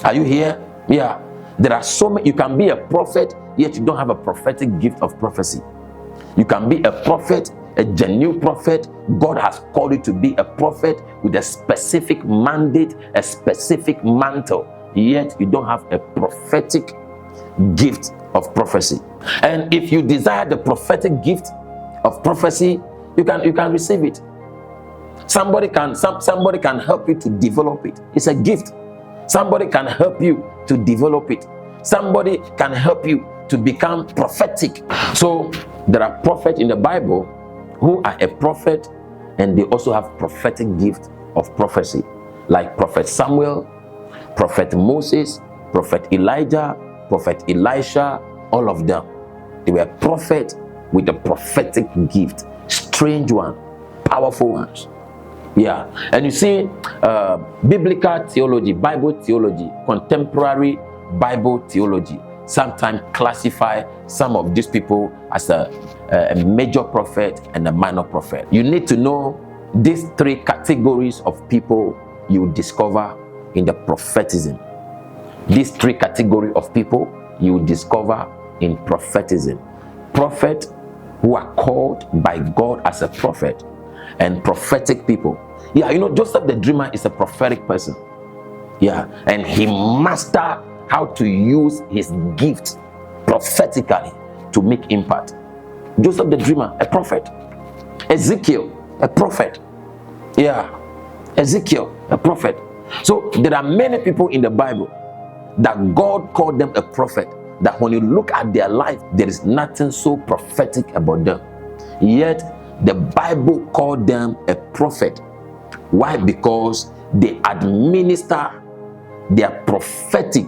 Are you here? Yeah. There are so many. You can be a prophet, yet you don't have a prophetic gift of prophecy. You can be a prophet, a genuine prophet. God has called you to be a prophet with a specific mandate, a specific mantle, yet you don't have a prophetic gift of prophecy. And if you desire the prophetic gift of prophecy, you can receive it. Somebody can help you to develop it. It's a gift. Somebody can help you to develop it. Somebody can help you to become prophetic. So there are prophets in the Bible who are a prophet and they also have prophetic gift of prophecy, like Prophet Samuel, Prophet Moses, Prophet Elijah, Prophet Elisha, all of them. They were prophets with a prophetic gift, strange one, powerful ones. Yeah. And you see, biblical theology, Bible theology, contemporary Bible theology sometimes classify some of these people as a major prophet and a minor prophet. You need to know these 3 categories of people you discover in the prophetism. These 3 categories of people you discover in prophetism. Prophet who are called by God as a prophet, and prophetic people. Yeah, you know, Joseph the dreamer is a prophetic person. Yeah, and he mastered how to use his gift prophetically to make impact. Joseph the dreamer, a prophet. Ezekiel, a prophet. Yeah, Ezekiel, a prophet. So there are many people in the Bible that God called them a prophet, that when you look at their life, there is nothing so prophetic about them. Yet the Bible called them a prophet. Why? Because they administer their prophetic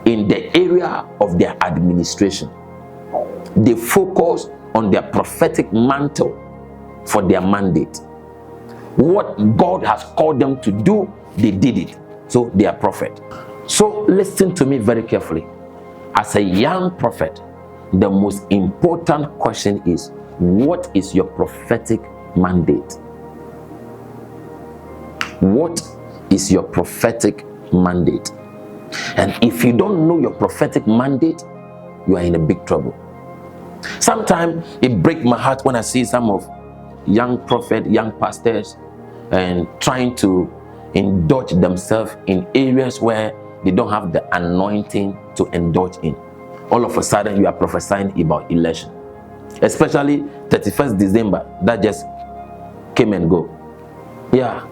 in the area of their administration. They focus on their prophetic mantle for their mandate. What God has called them to do, they did it. So they are prophet. So listen to me very carefully. As a young prophet, the most important question is, what is your prophetic mandate? What is your prophetic mandate? And if you don't know your prophetic mandate, you are in a big trouble. Sometimes it breaks my heart when I see some of young prophets, young pastors, and trying to indulge themselves in areas where they don't have the anointing to indulge in. All of a sudden, you are prophesying about election, especially 31st December. That just came and go. Yeah.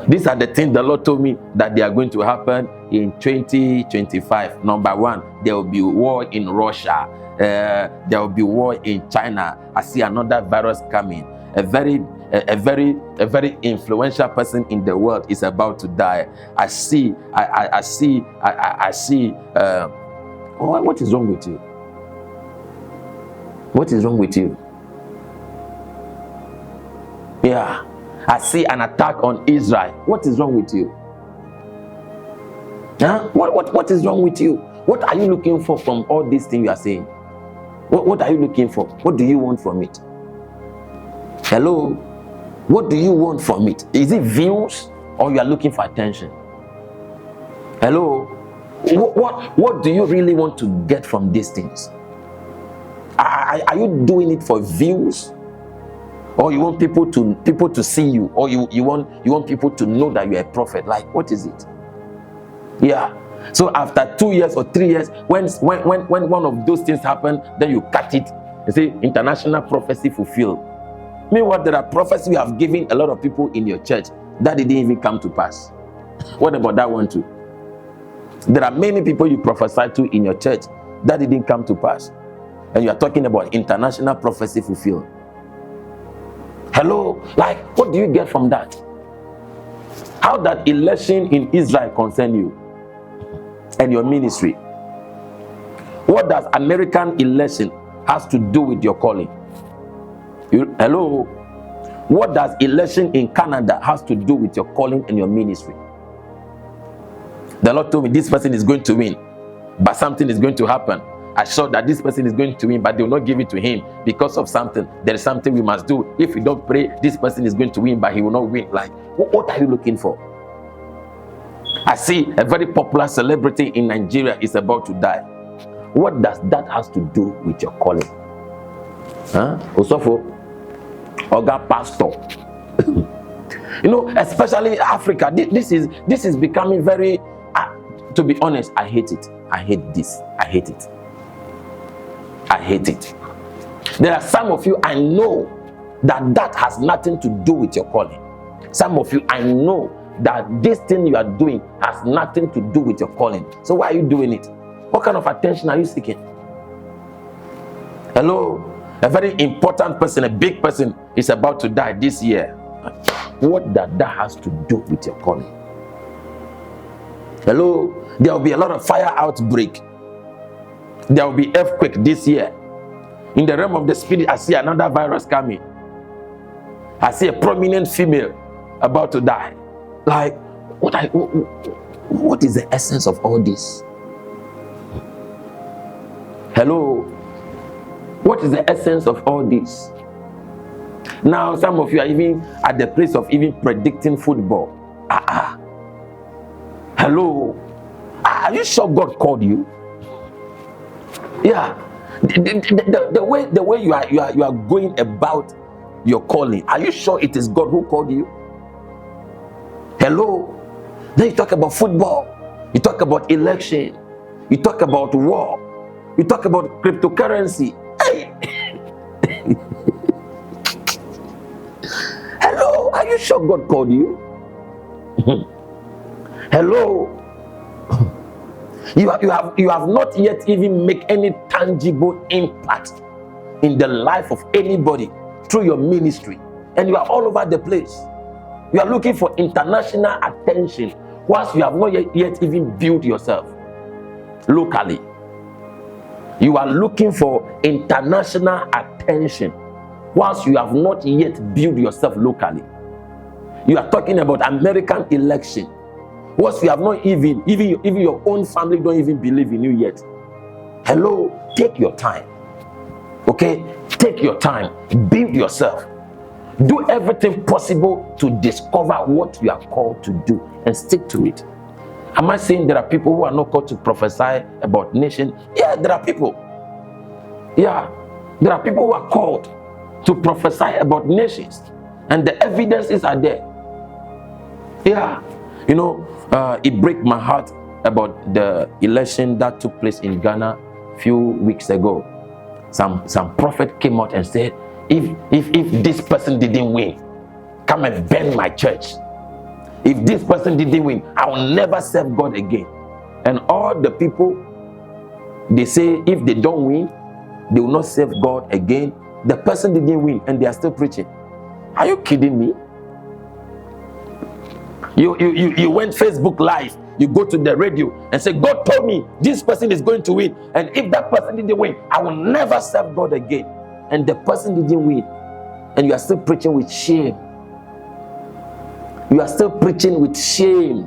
These are the things the Lord told me that they are going to happen in 2025. Number one, there will be war in Russia. There will be war in China. I see another virus coming. A very influential person in the world is about to die. I see. What is wrong with you? What is wrong with you? Yeah. I see an attack on Israel. What is wrong with you? Huh? What is wrong with you? What are you looking for from all these things you are saying? What are you looking for? What do you want from it? Hello? What do you want from it? Is it views, or you are looking for attention? Hello? What do you really want to get from these things? Are you doing it for views? Or you want people to see you, or you want people to know that you're a prophet? Like, what is it? Yeah. So after 2 years or 3 years, when one of those things happen, then you cut it. You say international prophecy fulfilled. Meanwhile, there are prophecies you have given a lot of people in your church that didn't even come to pass. What about that one too? There are many people you prophesied to in your church that didn't come to pass, and you are talking about international prophecy fulfilled. Hello? Like, what do you get from that? How that election in Israel concern you and your ministry? What does American election has to do with your calling? Hello? What does election in Canada has to do with your calling and your ministry? The Lord told me this person is going to win, but something is going to happen. I saw that this person is going to win, but they will not give it to him because of something. There is something we must do. If we don't pray, this person is going to win, but he will not win. Like, what are you looking for? I see a very popular celebrity in Nigeria is about to die. What does that has to do with your calling? Huh? Osofo, Oga Pastor. You know, especially Africa. This is becoming very. To be honest, I hate it. I hate this. I hate it. I hate it. There are some of you, I know that has nothing to do with your calling. Some of you, I know that this thing you are doing has nothing to do with your calling. So why are you doing it? What kind of attention are you seeking? Hello? A very important person, a big person is about to die this year. What that has to do with your calling? Hello? There will be a lot of fire outbreak. There will be earthquake this year. In the realm of the spirit, I see another virus coming. I see a prominent female about to die. Like, what is the essence of all this? Hello? What is the essence of all this? Now, some of you are even at the place of even predicting football. Hello? Are you sure God called you? Yeah. The way you are going about your calling, are you sure it is God who called you? Hello? Then you talk about football, you talk about election, you talk about war, you talk about cryptocurrency. Hey. Hello? Are you sure God called you? Hello. You have not yet even made any tangible impact in the life of anybody through your ministry, and you are all over the place. You are looking for international attention whilst you have not yet even built yourself locally. You are looking for international attention whilst you have not yet built yourself locally. You are talking about American election whilst you have not even your own family don't even believe in you yet. Hello, take your time. Okay, take your time, build yourself, do everything possible to discover what you are called to do and stick to it. Am I saying there are people who are not called to prophesy about nations? Yeah, there are people. Yeah, there are people who are called to prophesy about nations, and the evidences are there. Yeah, you know, it breaks my heart about the election that took place in Ghana a few weeks ago. Some prophet came out and said, if this person didn't win, come and burn my church. If this person didn't win, I will never serve God again. And all the people, they say if they don't win, they will not serve God again. The person didn't win and they are still preaching. Are you kidding me? You went Facebook Live, you go to the radio and say, God told me this person is going to win, and if that person didn't win, I will never serve God again. And the person didn't win, and you are still preaching with shame. You are still preaching with shame.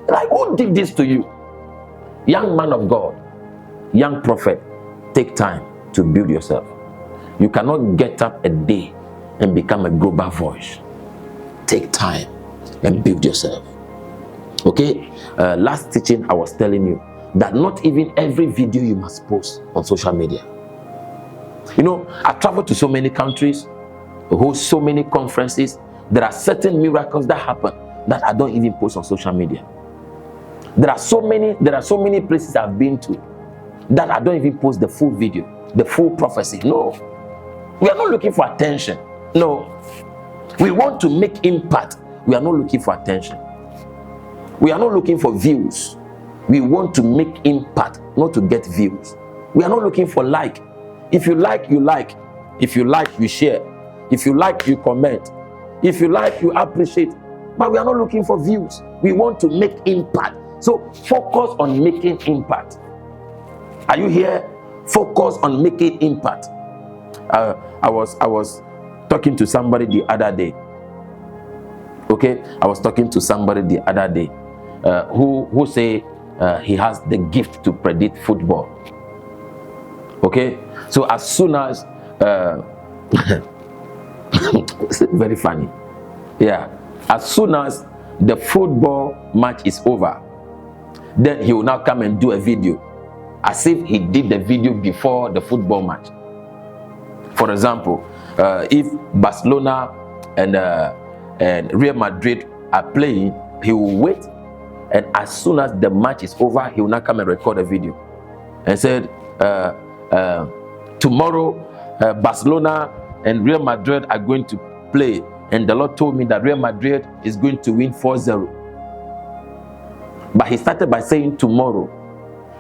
Like, who did this to you? Young man of God, young prophet, take time to build yourself. You cannot get up a day and become a global voice. Take time and build yourself. Okay, last teaching I was telling you that not even every video you must post on social media. You know, I traveled to so many countries, host so many conferences. There are certain miracles that happen that I don't even post on social media. There are so many places I've been to that I don't even post the full video, the full prophecy. No, we are not looking for attention. No, we want to make impact. We are not looking for attention. We are not looking for views. We want to make impact, not to get views. We are not looking for like. If you like, you like. If you like, you share. If you like, you comment. If you like, you appreciate. But we are not looking for views. We want to make impact. So focus on making impact. Are you here? Focus on making impact. I was talking to somebody the other day. Okay, I was talking to somebody the other day who say he has the gift to predict football. Okay, so as soon as very funny, yeah, as soon as the football match is over, then he will now come and do a video as if he did the video before the football match. For example, if Barcelona and Real Madrid are playing, he will wait, and as soon as the match is over, he will now come and record a video and said, tomorrow Barcelona and Real Madrid are going to play, and the Lord told me that Real Madrid is going to win 4-0. But he started by saying tomorrow,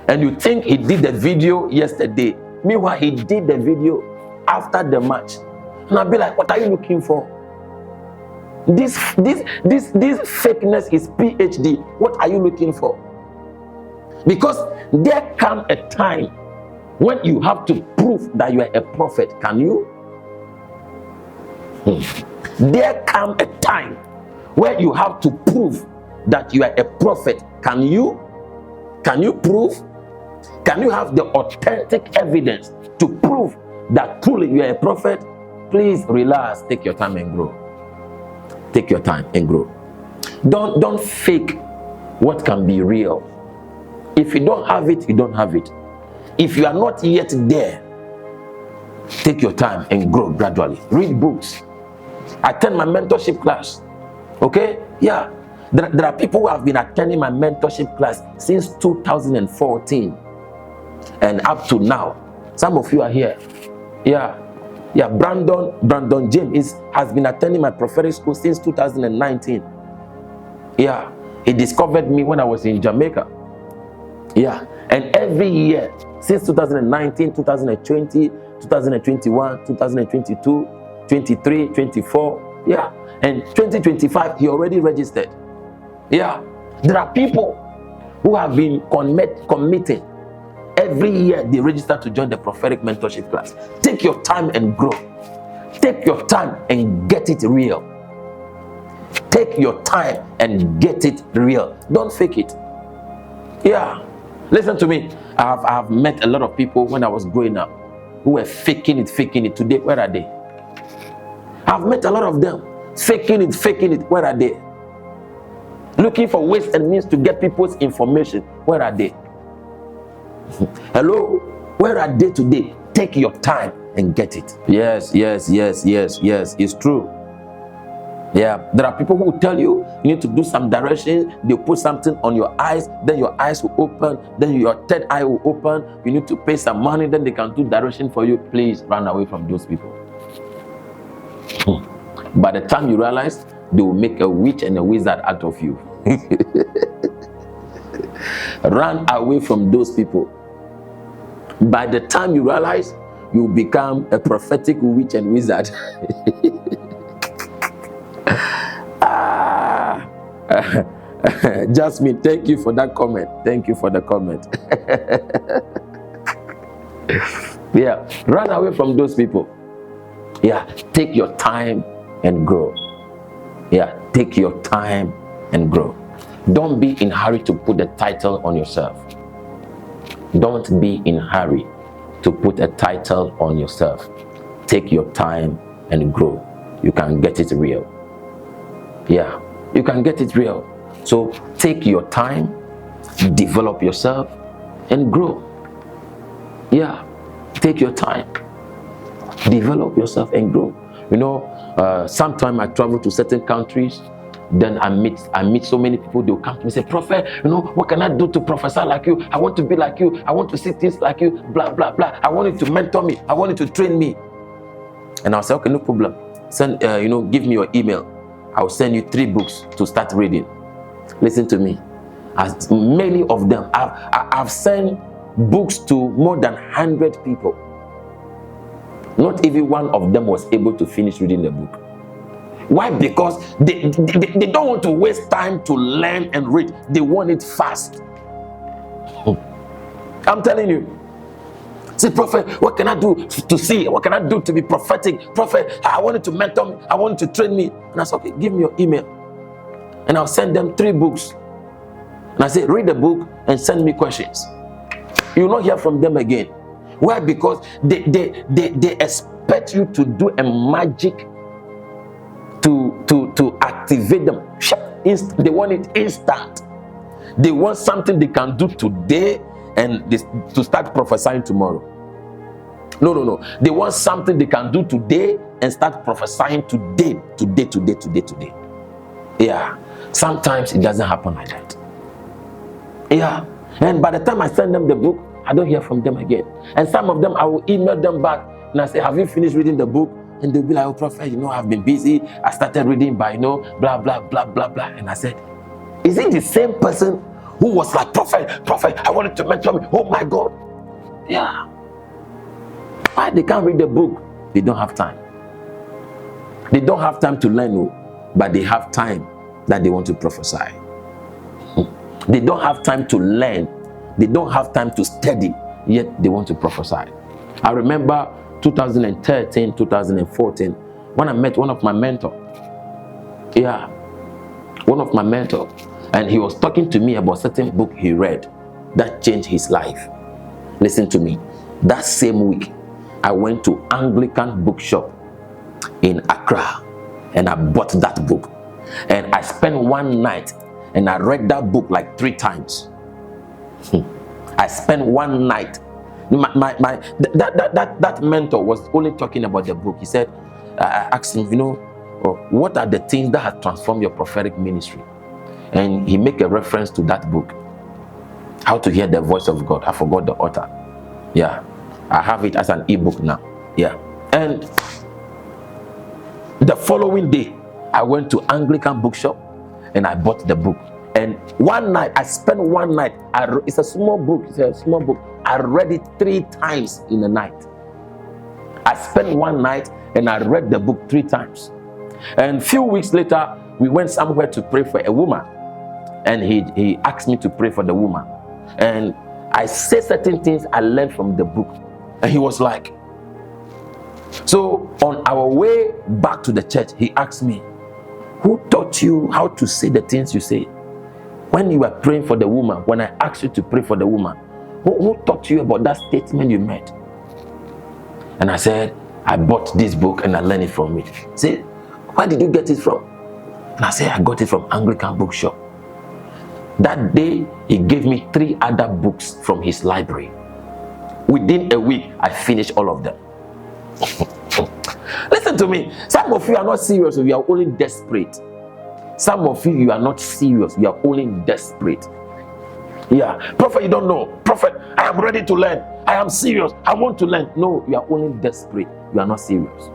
and you think he did the video yesterday. Meanwhile, he did the video after the match. And I'll be like, what are you looking for? This fakeness is PhD. What are you looking for? Because there comes a time when you have to prove that you are a prophet. Can you? There comes a time where you have to prove that you are a prophet. Can you? Can you prove? Can you have the authentic evidence to prove that truly you are a prophet? Please relax, take your time and grow. Take your time and grow. Don't fake what can be real. If you don't have it, you don't have it. If you are not yet there, take your time and grow gradually. Read books. Attend my mentorship class. Okay? Yeah. There are people who have been attending my mentorship class since 2014 and up to now. Some of you are here. Yeah. Yeah, Brandon James has been attending my prophetic school since 2019. Yeah, He discovered me when I was in Jamaica. Yeah. And every year, since 2019, 2020, 2021, 2022, 23, 24, yeah. And 2025, he already registered. Yeah. There are people who have been committing. Every year, they register to join the prophetic mentorship class. Take your time and grow. Take your time and get it real. Take your time and get it real. Don't fake it. Yeah. Listen to me. I have met a lot of people when I was growing up who were faking it. Today, where are they? I've met a lot of them. Faking it. Where are they? Looking for ways and means to get people's information. Where are they? Hello? Where are they today? Take your time and get it. Yes. It's true. Yeah, there are people who will tell you need to do some direction. They'll put something on your eyes, then your eyes will open, then your third eye will open. You need to pay some money, then they can do direction for you. Please run away from those people. By the time you realize, they will make a witch and a wizard out of you. Run away from those people. By the time you realize, you become a prophetic witch and wizard. Jasmine, thank you for that comment. Thank you for the comment. Yeah, run away from those people. Yeah, take your time and grow. Yeah, take your time and grow. Don't be in a hurry to put a title on yourself. Don't be in a hurry to put a title on yourself. Take your time and grow. You can get it real. Yeah, you can get it real. So take your time, develop yourself, and grow. Yeah, take your time, develop yourself and grow. You know, sometimes I travel to certain countries, then I meet so many people. They'll come to me and say, Prophet, you know, what can I do to prophesy like you? I want to be like you. I want to see things like you. Blah blah blah. I want you to mentor me. I want you to train me. And I'll say, okay, no problem. Send, give me your email. I'll send you 3 books to start reading. Listen to me. As many of them, I've sent books to more than 100 people. Not even one of them was able to finish reading the book. Why? Because they don't want to waste time to learn and read. They want it fast. I'm telling you. Say, Prophet, what can I do to see? What can I do to be prophetic? Prophet, I wanted to mentor me. I wanted to train me. And I said, okay, give me your email. And I'll send them 3 books. And I say, read the book and send me questions. You will not hear from them again. Why? Because they expect you to do a magic to activate them. They want it instant. They want something they can do today and to start prophesying tomorrow. No. They want something they can do today and start prophesying today. Yeah. Sometimes it doesn't happen like that. Yeah. And by the time I send them the book, I don't hear from them again. And some of them, I will email them back and I say, have you finished reading the book? And they'll be like, oh, Prophet, I've been busy. I started reading by, blah, blah, blah, blah, blah. And I said, is it the same person who was like, Prophet, I wanted to mentor me. Oh my God. Yeah. Why? They can't read the book. They don't have time. They don't have time to learn, but they have time that they want to prophesy. They don't have time to learn. They don't have time to study, yet they want to prophesy. I remember 2013, 2014, when I met one of my mentors. Yeah, one of my mentors. And he was talking to me about a certain book he read that changed his life. Listen to me. That same week, I went to Anglican bookshop in Accra and I bought that book. And I spent one night and I read that book like 3 times. I spent one night. That mentor was only talking about the book. He said, I asked him, what are the things that have transformed your prophetic ministry? And he made a reference to that book, How to Hear the Voice of God. I forgot the author. Yeah, I have it as an ebook now. Yeah, and the following day, I went to Anglican bookshop and I bought the book. And one night, I spent one night, it's a small book, I read it 3 times in a night. I spent one night and I read the book 3 times. And a few weeks later, we went somewhere to pray for a woman. And he asked me to pray for the woman. And I said certain things I learned from the book. And he was like, so on our way back to the church, he asked me, who taught you how to say the things you say? When you were praying for the woman, when I asked you to pray for the woman, who taught you about that statement you made? And I said, I bought this book and I learned it from it. Say, where did you get it from? And I said, I got it from Anglican bookshop. That day, he gave me 3 other books from his library. Within a week, I finished all of them. Listen to me. Some of you are not serious, you are only desperate. Some of you are not serious, you are only desperate. Yeah, prophet, you don't know. Prophet, I am ready to learn. I am serious. I want to learn. No, you are only desperate. You are not serious.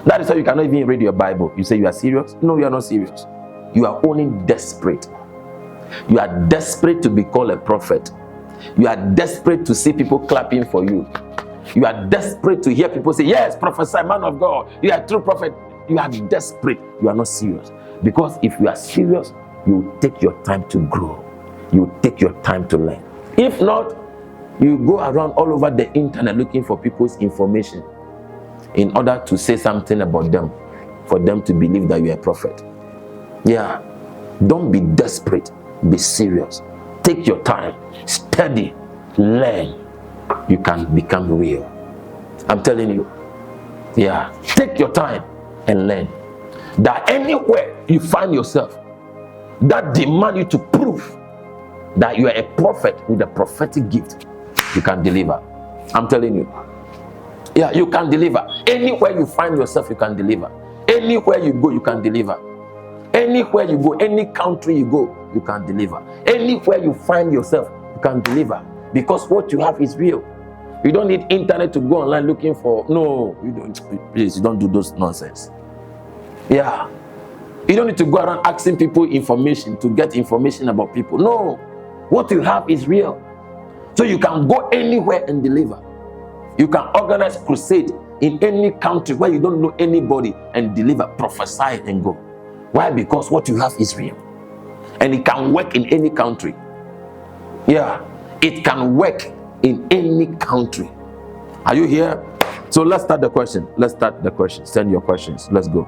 That is why you cannot even read your Bible. You say you are serious? No, you are not serious. You are only desperate. You are desperate to be called a prophet. You are desperate to see people clapping for you. You are desperate to hear people say, yes, prophesy, man of God. You are a true prophet. You are desperate. You are not serious. Because if you are serious, you will take your time to grow. You will take your time to learn. If not, you go around all over the internet looking for people's information in order to say something about them, for them to believe that you are a prophet. Yeah. Don't be desperate. Be serious. Take your time. Study. Learn. You can become real. I'm telling you. Yeah. Take your time and learn. That anywhere you find yourself that demand you to prove that you are a prophet with a prophetic gift, you can deliver. I'm telling you. Yeah, you can deliver. Anywhere you find yourself, you can deliver. Anywhere you go, you can deliver. Anywhere you go, any country you go, you can deliver. Anywhere you find yourself, you can deliver. Because what you have is real. You don't need internet to go online looking for. No, you don't. Please, you don't do those nonsense. Yeah. You don't need to go around asking people information to get information about people. No. What you have is real. So you can go anywhere and deliver. You can organize crusade in any country where you don't know anybody and deliver, prophesy and go. Why? Because what you have is real. And it can work in any country. Yeah. It can work in any country. Are you here? So let's start the question. Let's start the question. Send your questions. Let's go.